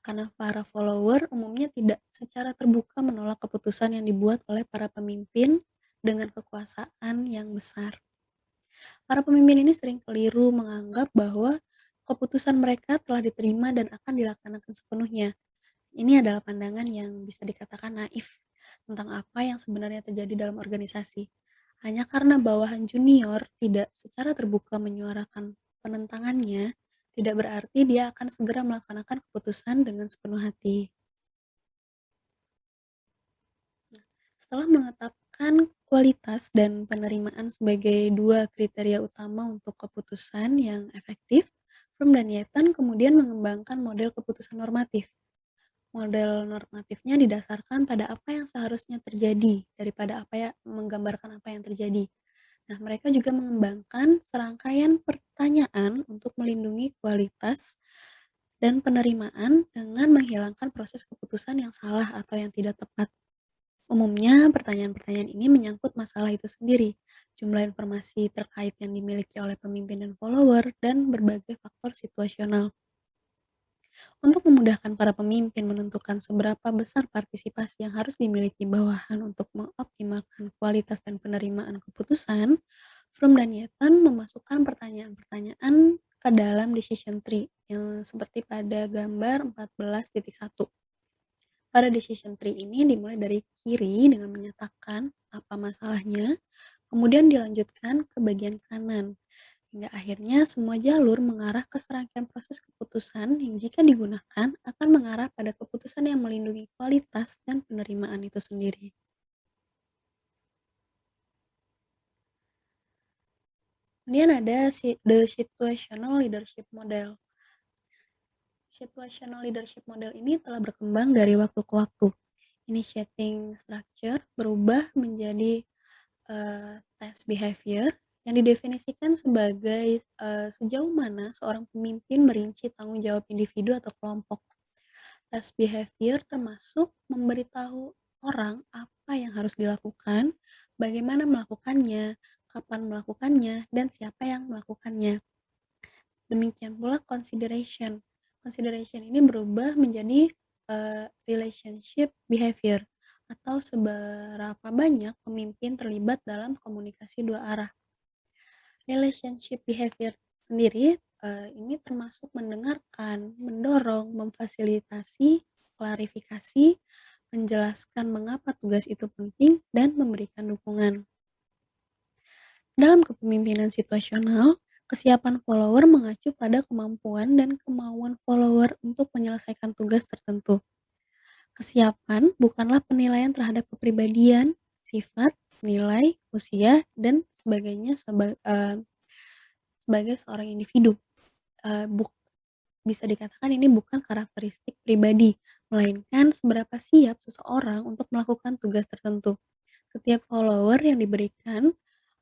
karena para follower umumnya tidak secara terbuka menolak keputusan yang dibuat oleh para pemimpin dengan kekuasaan yang besar. Para pemimpin ini sering keliru menganggap bahwa keputusan mereka telah diterima dan akan dilaksanakan sepenuhnya. Ini adalah pandangan yang bisa dikatakan naif tentang apa yang sebenarnya terjadi dalam organisasi. Hanya karena bawahan junior tidak secara terbuka menyuarakan penentangannya, tidak berarti dia akan segera melaksanakan keputusan dengan sepenuh hati. Setelah menetapkan kualitas dan penerimaan sebagai dua kriteria utama untuk keputusan yang efektif, Fromm dan Yeaton kemudian mengembangkan model keputusan normatif. Model normatifnya didasarkan pada apa yang seharusnya terjadi daripada menggambarkan apa yang terjadi. Nah, mereka juga mengembangkan serangkaian pertanyaan untuk melindungi kualitas dan penerimaan dengan menghilangkan proses keputusan yang salah atau yang tidak tepat. Umumnya, pertanyaan-pertanyaan ini menyangkut masalah itu sendiri, jumlah informasi terkait yang dimiliki oleh pemimpin dan follower, dan berbagai faktor situasional. Untuk memudahkan para pemimpin menentukan seberapa besar partisipasi yang harus dimiliki bawahan untuk mengoptimalkan kualitas dan penerimaan keputusan, Fromm dan Yeaton memasukkan pertanyaan-pertanyaan ke dalam decision tree yang seperti pada gambar 14.1. Pada decision tree ini dimulai dari kiri dengan menyatakan apa masalahnya, kemudian dilanjutkan ke bagian kanan, hingga akhirnya semua jalur mengarah ke serangkaian proses keputusan yang jika digunakan akan mengarah pada keputusan yang melindungi kualitas dan penerimaan itu sendiri. Kemudian ada the situational leadership model. Situational leadership model ini telah berkembang dari waktu ke waktu. Initiating structure berubah menjadi test behavior yang didefinisikan sebagai sejauh mana seorang pemimpin merinci tanggung jawab individu atau kelompok. Test behavior termasuk memberitahu orang apa yang harus dilakukan, bagaimana melakukannya, kapan melakukannya, dan siapa yang melakukannya. Demikian pula consideration. Consideration ini berubah menjadi relationship behavior atau seberapa banyak pemimpin terlibat dalam komunikasi dua arah. Relationship behavior sendiri ini termasuk mendengarkan, mendorong, memfasilitasi, klarifikasi, menjelaskan mengapa tugas itu penting, dan memberikan dukungan. Dalam kepemimpinan situasional, kesiapan follower mengacu pada kemampuan dan kemauan follower untuk menyelesaikan tugas tertentu. Kesiapan bukanlah penilaian terhadap kepribadian, sifat, nilai, usia, dan sebagainya sebagai seorang individu. Eee, buk Bisa dikatakan ini bukan karakteristik pribadi, melainkan seberapa siap seseorang untuk melakukan tugas tertentu. Setiap follower yang diberikan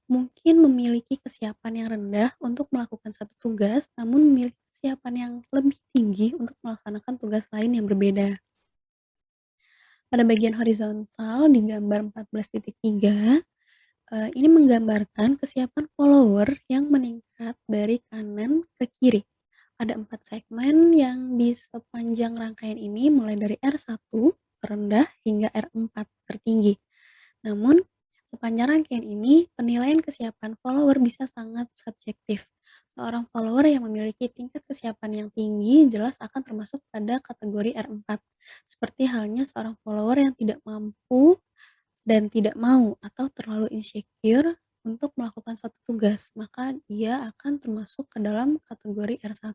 mungkin memiliki kesiapan yang rendah untuk melakukan satu tugas, namun memiliki kesiapan yang lebih tinggi untuk melaksanakan tugas lain yang berbeda. Pada bagian horizontal di gambar 14.3, ini menggambarkan kesiapan follower yang meningkat dari kanan ke kiri. Ada 4 segmen yang di sepanjang rangkaian ini mulai dari R1 terendah hingga R4 tertinggi. Namun, sepanjang rangkaian ini penilaian kesiapan follower bisa sangat subjektif. Seorang follower yang memiliki tingkat kesiapan yang tinggi jelas akan termasuk pada kategori R4. Seperti halnya seorang follower yang tidak mampu dan tidak mau atau terlalu insecure untuk melakukan suatu tugas, maka dia akan termasuk ke dalam kategori R1.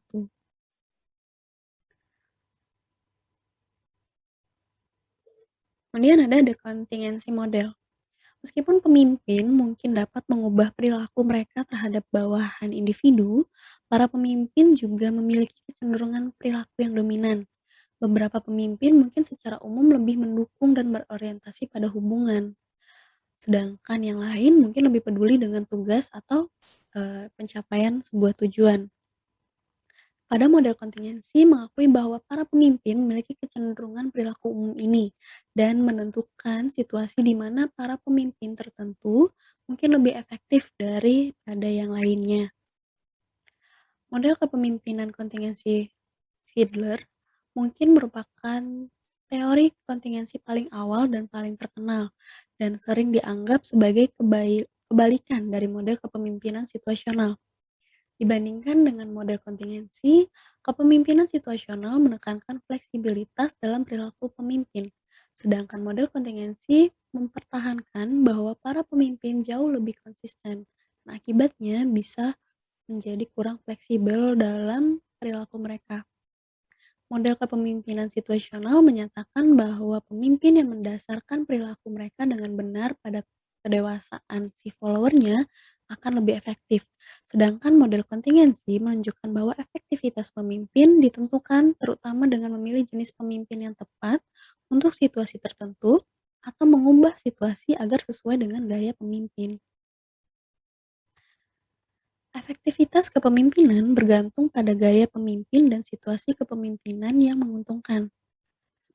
Kemudian ada the contingency model. Meskipun pemimpin mungkin dapat mengubah perilaku mereka terhadap bawahan individu, para pemimpin juga memiliki kecenderungan perilaku yang dominan. Beberapa pemimpin mungkin secara umum lebih mendukung dan berorientasi pada hubungan, sedangkan yang lain mungkin lebih peduli dengan tugas atau pencapaian sebuah tujuan. Pada model kontingensi mengakui bahwa para pemimpin memiliki kecenderungan perilaku umum ini dan menentukan situasi di mana para pemimpin tertentu mungkin lebih efektif daripada yang lainnya. Model kepemimpinan kontingensi Fiedler mungkin merupakan teori kontingensi paling awal dan paling terkenal, dan sering dianggap sebagai kebalikan dari model kepemimpinan situasional. Dibandingkan dengan model kontingensi, kepemimpinan situasional menekankan fleksibilitas dalam perilaku pemimpin, sedangkan model kontingensi mempertahankan bahwa para pemimpin jauh lebih konsisten. Nah, akibatnya bisa menjadi kurang fleksibel dalam perilaku mereka. Model kepemimpinan situasional menyatakan bahwa pemimpin yang mendasarkan perilaku mereka dengan benar pada kedewasaan si followernya akan lebih efektif. Sedangkan model kontingensi menunjukkan bahwa efektivitas pemimpin ditentukan terutama dengan memilih jenis pemimpin yang tepat untuk situasi tertentu atau mengubah situasi agar sesuai dengan gaya pemimpin. Efektivitas kepemimpinan bergantung pada gaya pemimpin dan situasi kepemimpinan yang menguntungkan.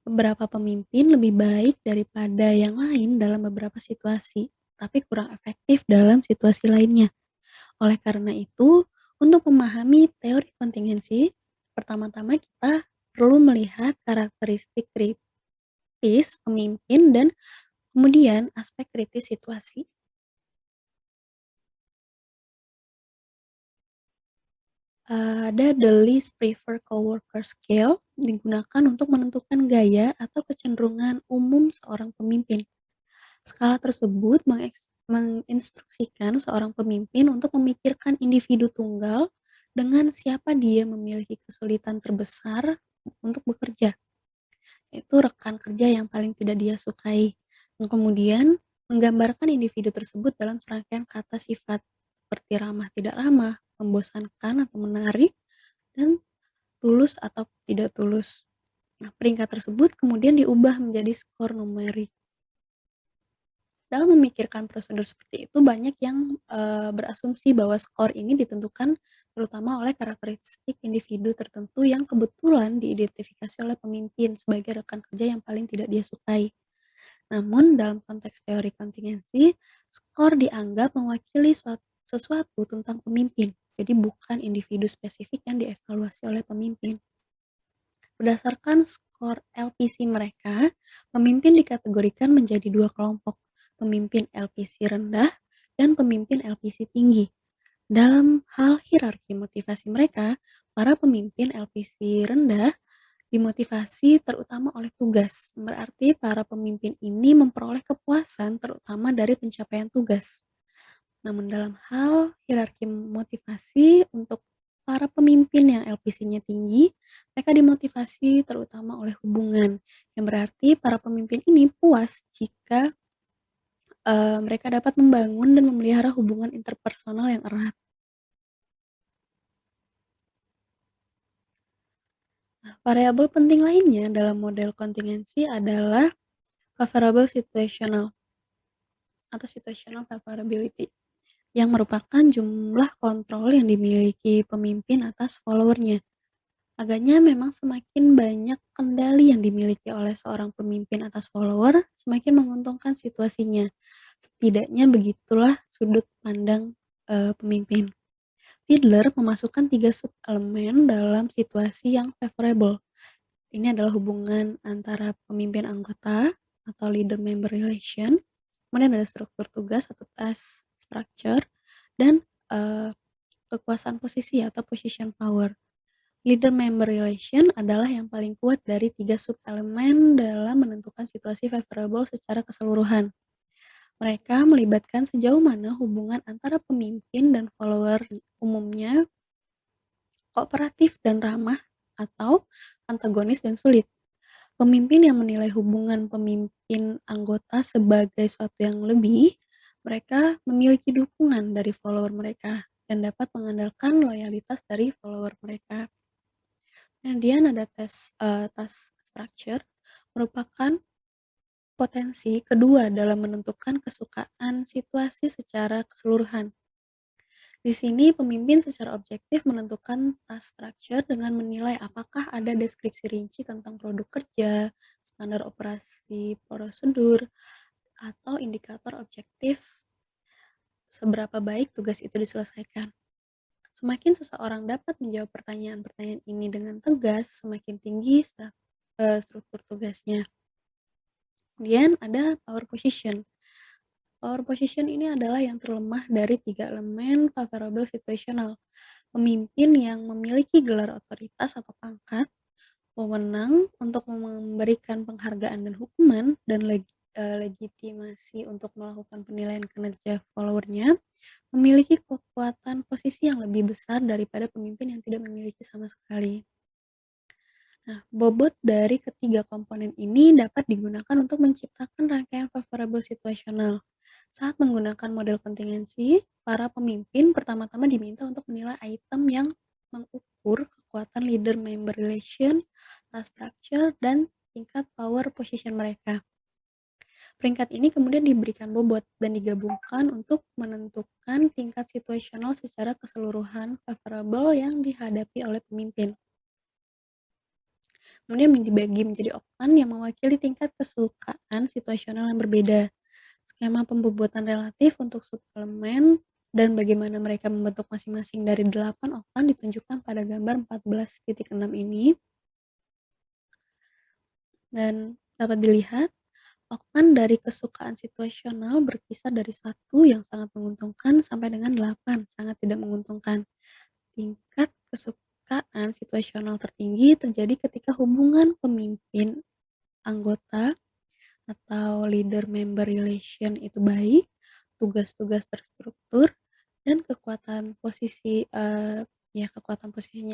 Beberapa pemimpin lebih baik daripada yang lain dalam beberapa situasi, tapi kurang efektif dalam situasi lainnya. Oleh karena itu, untuk memahami teori kontingensi, pertama-tama kita perlu melihat karakteristik kritis pemimpin dan kemudian aspek kritis situasi. Ada the least preferred coworker scale digunakan untuk menentukan gaya atau kecenderungan umum seorang pemimpin. Skala tersebut menginstruksikan seorang pemimpin untuk memikirkan individu tunggal dengan siapa dia memiliki kesulitan terbesar untuk bekerja, yaitu rekan kerja yang paling tidak dia sukai. Dan kemudian menggambarkan individu tersebut dalam serangkaian kata sifat seperti ramah tidak ramah, membosankan atau menarik, dan tulus atau tidak tulus. Nah, peringkat tersebut kemudian diubah menjadi skor numerik. Dalam memikirkan prosedur seperti itu banyak yang, berasumsi bahwa skor ini ditentukan terutama oleh karakteristik individu tertentu yang kebetulan diidentifikasi oleh pemimpin sebagai rekan kerja yang paling tidak dia sukai. Namun dalam konteks teori kontingensi, skor dianggap mewakili sesuatu tentang pemimpin, jadi bukan individu spesifik yang dievaluasi oleh pemimpin. Berdasarkan skor LPC mereka, pemimpin dikategorikan menjadi dua kelompok, pemimpin LPC rendah dan pemimpin LPC tinggi. Dalam hal hierarki motivasi mereka, para pemimpin LPC rendah dimotivasi terutama oleh tugas. Berarti para pemimpin ini memperoleh kepuasan terutama dari pencapaian tugas. Namun dalam hal hierarki motivasi untuk para pemimpin yang LPC-nya tinggi, mereka dimotivasi terutama oleh hubungan, yang berarti para pemimpin ini puas jika mereka dapat membangun dan memelihara hubungan interpersonal yang erat. Nah, variabel penting lainnya dalam model kontingensi adalah favorable situational atau situational favorability, yang merupakan jumlah kontrol yang dimiliki pemimpin atas followernya. Agaknya memang semakin banyak kendali yang dimiliki oleh seorang pemimpin atas follower, semakin menguntungkan situasinya. Setidaknya begitulah sudut pandang pemimpin. Fiedler memasukkan 3 sub-elemen dalam situasi yang favorable. Ini adalah hubungan antara pemimpin anggota atau leader-member relation, kemudian ada struktur tugas atau task structure, dan kekuasaan posisi atau position power. Leader-member relation adalah yang paling kuat dari 3 sub-elemen dalam menentukan situasi favorable secara keseluruhan. Mereka melibatkan sejauh mana hubungan antara pemimpin dan follower umumnya kooperatif dan ramah atau antagonis dan sulit. Pemimpin yang menilai hubungan pemimpin anggota sebagai suatu yang lebih, mereka memiliki dukungan dari follower mereka dan dapat mengandalkan loyalitas dari follower mereka. Kemudian ada task structure merupakan potensi kedua dalam menentukan kesukaan situasi secara keseluruhan. Di sini pemimpin secara objektif menentukan task structure dengan menilai apakah ada deskripsi rinci tentang produk kerja, standar operasi prosedur, atau indikator objektif seberapa baik tugas itu diselesaikan. Semakin seseorang dapat menjawab pertanyaan-pertanyaan ini dengan tegas, semakin tinggi struktur tugasnya. Kemudian ada power position. Power position ini adalah yang terlemah dari 3 elemen favorable situational. Pemimpin yang memiliki gelar otoritas atau pangkat, wewenang untuk memberikan penghargaan dan hukuman, dan legitimasi untuk melakukan penilaian kinerja followernya, memiliki kekuatan posisi yang lebih besar daripada pemimpin yang tidak memiliki sama sekali. Nah, bobot dari ketiga komponen ini dapat digunakan untuk menciptakan rangkaian favorable situational. Saat menggunakan model kontingensi, para pemimpin pertama-tama diminta untuk menilai item yang mengukur kekuatan leader-member relation, task structure, dan tingkat power position mereka. Peringkat ini kemudian diberikan bobot dan digabungkan untuk menentukan tingkat situasional secara keseluruhan favorable yang dihadapi oleh pemimpin. Kemudian dibagi menjadi oktan yang mewakili tingkat kesukaan situasional yang berbeda. Skema pembobotan relatif untuk suplemen dan bagaimana mereka membentuk masing-masing dari 8 oktan ditunjukkan pada gambar 14.6 ini. Dan dapat dilihat, oktan dari kesukaan situasional berkisar dari 1 yang sangat menguntungkan sampai dengan 8 sangat tidak menguntungkan. Tingkat kesukaan situasional tertinggi terjadi ketika hubungan pemimpin anggota atau leader-member relation itu baik, tugas-tugas terstruktur, dan kekuatan posisinya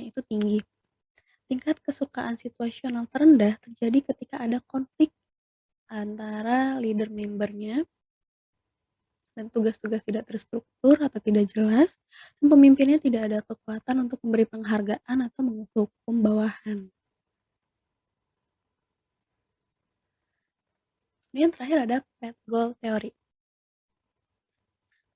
itu tinggi. Tingkat kesukaan situasional terendah terjadi ketika ada konflik antara leader membernya dan tugas-tugas tidak terstruktur atau tidak jelas, dan pemimpinnya tidak ada kekuatan untuk memberi penghargaan atau menghukum bawahan. Kemudian terakhir ada path goal theory.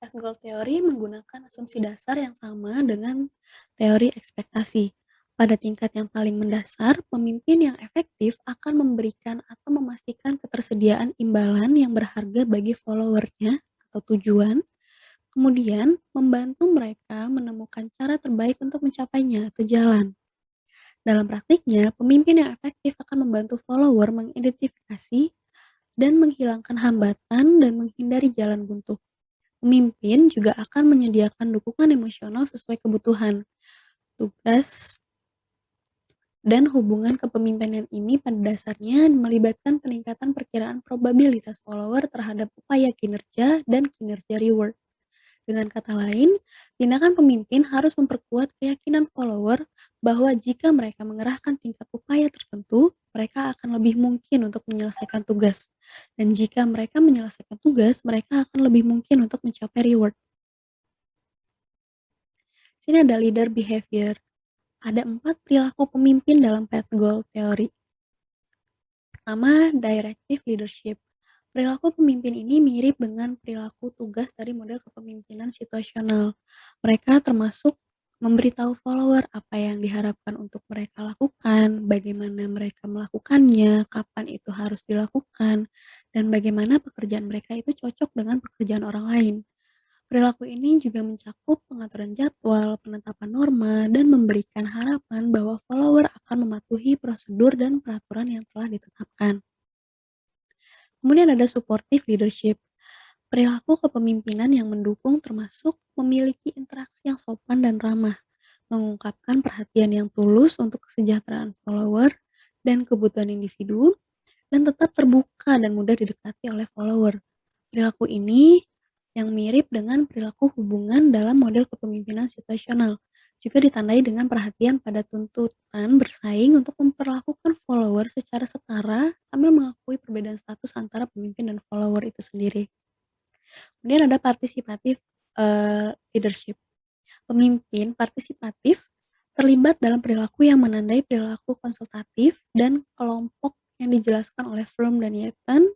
Path goal theory menggunakan asumsi dasar yang sama dengan teori ekspektasi. Pada tingkat yang paling mendasar, pemimpin yang efektif akan memberikan atau memastikan ketersediaan imbalan yang berharga bagi followernya atau tujuan, kemudian membantu mereka menemukan cara terbaik untuk mencapainya atau jalan. Dalam praktiknya, pemimpin yang efektif akan membantu follower mengidentifikasi dan menghilangkan hambatan dan menghindari jalan buntu. Pemimpin juga akan menyediakan dukungan emosional sesuai kebutuhan, tugas, dan hubungan kepemimpinan ini pada dasarnya melibatkan peningkatan perkiraan probabilitas follower terhadap upaya kinerja dan kinerja reward. Dengan kata lain, tindakan pemimpin harus memperkuat keyakinan follower bahwa jika mereka mengerahkan tingkat upaya tertentu, mereka akan lebih mungkin untuk menyelesaikan tugas. Dan jika mereka menyelesaikan tugas, mereka akan lebih mungkin untuk mencapai reward. Sini ada leader behavior. Ada 4 perilaku pemimpin dalam path goal theory. Pertama, directive leadership. Perilaku pemimpin ini mirip dengan perilaku tugas dari model kepemimpinan situasional. Mereka termasuk memberitahu follower apa yang diharapkan untuk mereka lakukan, bagaimana mereka melakukannya, kapan itu harus dilakukan, dan bagaimana pekerjaan mereka itu cocok dengan pekerjaan orang lain. Perilaku ini juga mencakup pengaturan jadwal, penetapan norma, dan memberikan harapan bahwa follower akan mematuhi prosedur dan peraturan yang telah ditetapkan. Kemudian ada supportive leadership. Perilaku kepemimpinan yang mendukung termasuk memiliki interaksi yang sopan dan ramah, mengungkapkan perhatian yang tulus untuk kesejahteraan follower dan kebutuhan individu, dan tetap terbuka dan mudah didekati oleh follower. Perilaku ini yang mirip dengan perilaku hubungan dalam model kepemimpinan situasional, juga ditandai dengan perhatian pada tuntutan bersaing untuk memperlakukan follower secara setara sambil mengakui perbedaan status antara pemimpin dan follower itu sendiri. Kemudian ada partisipatif leadership. Pemimpin partisipatif terlibat dalam perilaku yang menandai perilaku konsultatif dan kelompok yang dijelaskan oleh Fromm dan Yeaton.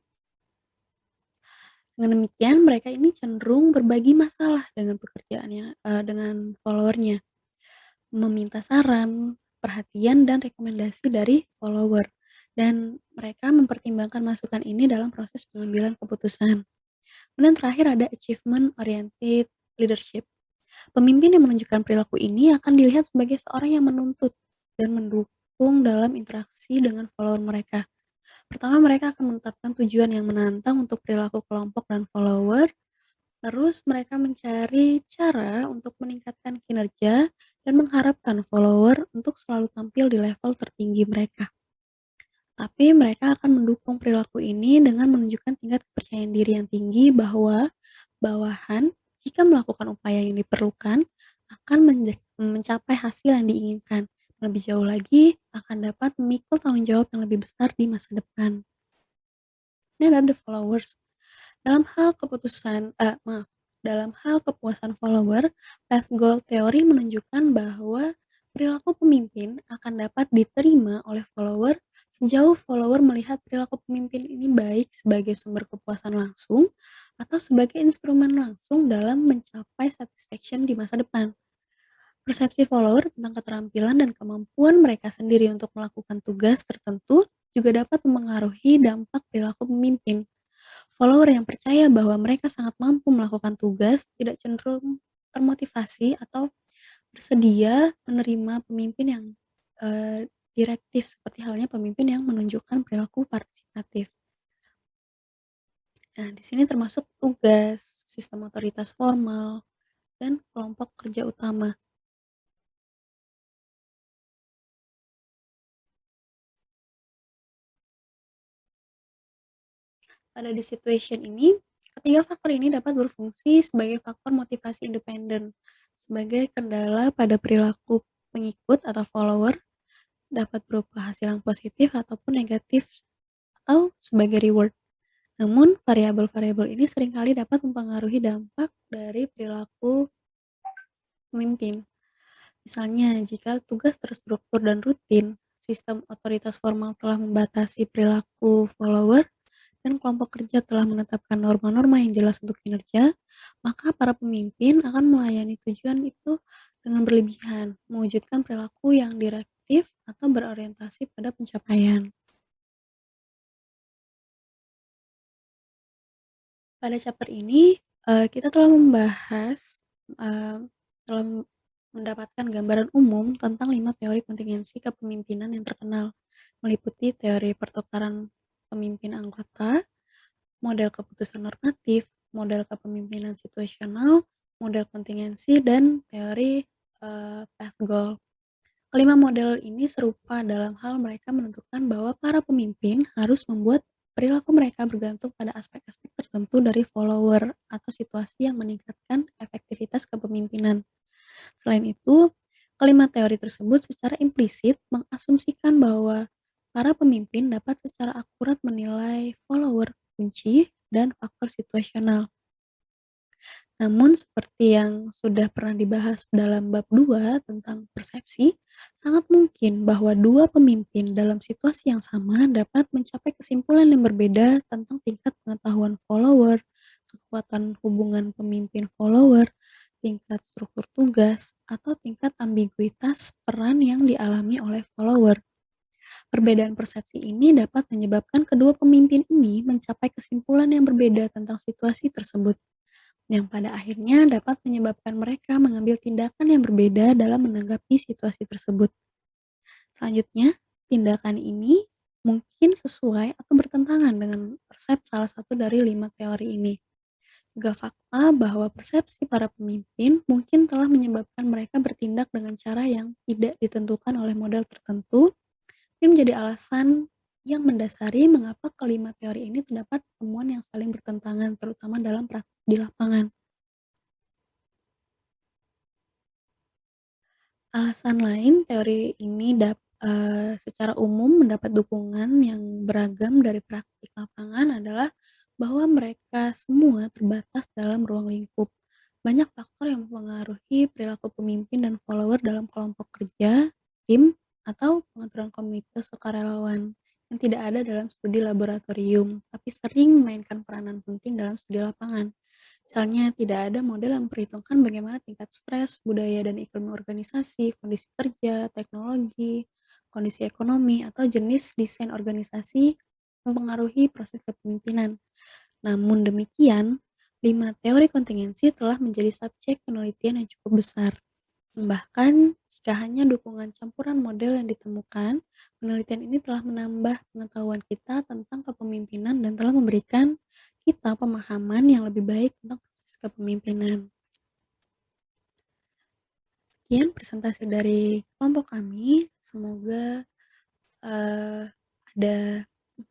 Dengan demikian, mereka ini cenderung berbagi masalah dengan dengan follower-nya, meminta saran, perhatian, dan rekomendasi dari follower, dan mereka mempertimbangkan masukan ini dalam proses pengambilan keputusan. Kemudian terakhir ada achievement oriented leadership. Pemimpin yang menunjukkan perilaku ini akan dilihat sebagai seorang yang menuntut dan mendukung dalam interaksi dengan follower mereka. Pertama, mereka akan menetapkan tujuan yang menantang untuk perilaku kelompok dan follower. Terus mereka mencari cara untuk meningkatkan kinerja dan mengharapkan follower untuk selalu tampil di level tertinggi mereka. Tapi mereka akan mendukung perilaku ini dengan menunjukkan tingkat kepercayaan diri yang tinggi bahwa bawahan jika melakukan upaya yang diperlukan akan mencapai hasil yang diinginkan. Lebih jauh lagi akan dapat memikul tanggung jawab yang lebih besar di masa depan. Ini ada the followers. Dalam hal dalam hal kepuasan follower, path goal teori menunjukkan bahwa perilaku pemimpin akan dapat diterima oleh follower sejauh follower melihat perilaku pemimpin ini baik sebagai sumber kepuasan langsung atau sebagai instrumen langsung dalam mencapai satisfaction di masa depan. Persepsi follower tentang keterampilan dan kemampuan mereka sendiri untuk melakukan tugas tertentu juga dapat memengaruhi dampak perilaku pemimpin. Follower yang percaya bahwa mereka sangat mampu melakukan tugas tidak cenderung termotivasi atau bersedia menerima pemimpin yang direktif, seperti halnya pemimpin yang menunjukkan perilaku partisipatif. Nah, di sini termasuk tugas, sistem otoritas formal, dan kelompok kerja utama. Pada di situation ini, ketiga faktor ini dapat berfungsi sebagai faktor motivasi independen, sebagai kendala pada perilaku pengikut atau follower, dapat berupa hasil yang positif ataupun negatif, atau sebagai reward. Namun, variabel-variabel ini seringkali dapat mempengaruhi dampak dari perilaku pemimpin. Misalnya, jika tugas terstruktur dan rutin, sistem otoritas formal telah membatasi perilaku follower, dan kelompok kerja telah menetapkan norma-norma yang jelas untuk kinerja, maka para pemimpin akan melayani tujuan itu dengan berlebihan, mewujudkan perilaku yang direktif atau berorientasi pada pencapaian. Pada chapter ini, kita telah membahas, telah mendapatkan gambaran umum tentang 5 teori kontingensi kepemimpinan yang terkenal, meliputi teori pertukaran pemimpin anggota, model keputusan normatif, model kepemimpinan situasional, model kontingensi, dan teori path goal. Kelima model ini serupa dalam hal mereka menentukan bahwa para pemimpin harus membuat perilaku mereka bergantung pada aspek-aspek tertentu dari follower atau situasi yang meningkatkan efektivitas kepemimpinan. Selain itu, kelima teori tersebut secara implisit mengasumsikan bahwa para pemimpin dapat secara akurat menilai follower kunci dan faktor situasional. Namun seperti yang sudah pernah dibahas dalam bab 2 tentang persepsi, sangat mungkin bahwa dua pemimpin dalam situasi yang sama dapat mencapai kesimpulan yang berbeda tentang tingkat pengetahuan follower, kekuatan hubungan pemimpin follower, tingkat struktur tugas, atau tingkat ambiguitas peran yang dialami oleh follower. Perbedaan persepsi ini dapat menyebabkan kedua pemimpin ini mencapai kesimpulan yang berbeda tentang situasi tersebut, yang pada akhirnya dapat menyebabkan mereka mengambil tindakan yang berbeda dalam menanggapi situasi tersebut. Selanjutnya, tindakan ini mungkin sesuai atau bertentangan dengan persepsi salah satu dari 5 teori ini. Juga fakta bahwa persepsi para pemimpin mungkin telah menyebabkan mereka bertindak dengan cara yang tidak ditentukan oleh model tertentu, yang menjadi alasan yang mendasari mengapa kelima teori ini terdapat temuan yang saling bertentangan, terutama dalam praktik di lapangan. Alasan lain teori ini secara umum mendapat dukungan yang beragam dari praktik lapangan adalah bahwa mereka semua terbatas dalam ruang lingkup. Banyak faktor yang mempengaruhi perilaku pemimpin dan follower dalam kelompok kerja, tim, atau pengaturan komunitas sukarelawan yang tidak ada dalam studi laboratorium, tapi sering memainkan peranan penting dalam studi lapangan. Misalnya, tidak ada model yang memperhitungkan bagaimana tingkat stres, budaya dan iklim organisasi, kondisi kerja, teknologi, kondisi ekonomi, atau jenis desain organisasi mempengaruhi proses kepemimpinan. Namun demikian, 5 teori kontingensi telah menjadi subjek penelitian yang cukup besar. Bahkan, jika hanya dukungan campuran model yang ditemukan, penelitian ini telah menambah pengetahuan kita tentang kepemimpinan dan telah memberikan kita pemahaman yang lebih baik tentang proses kepemimpinan. Sekian presentasi dari kelompok kami. Semoga ada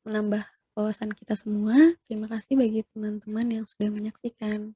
menambah wawasan kita semua. Terima kasih bagi teman-teman yang sudah menyaksikan.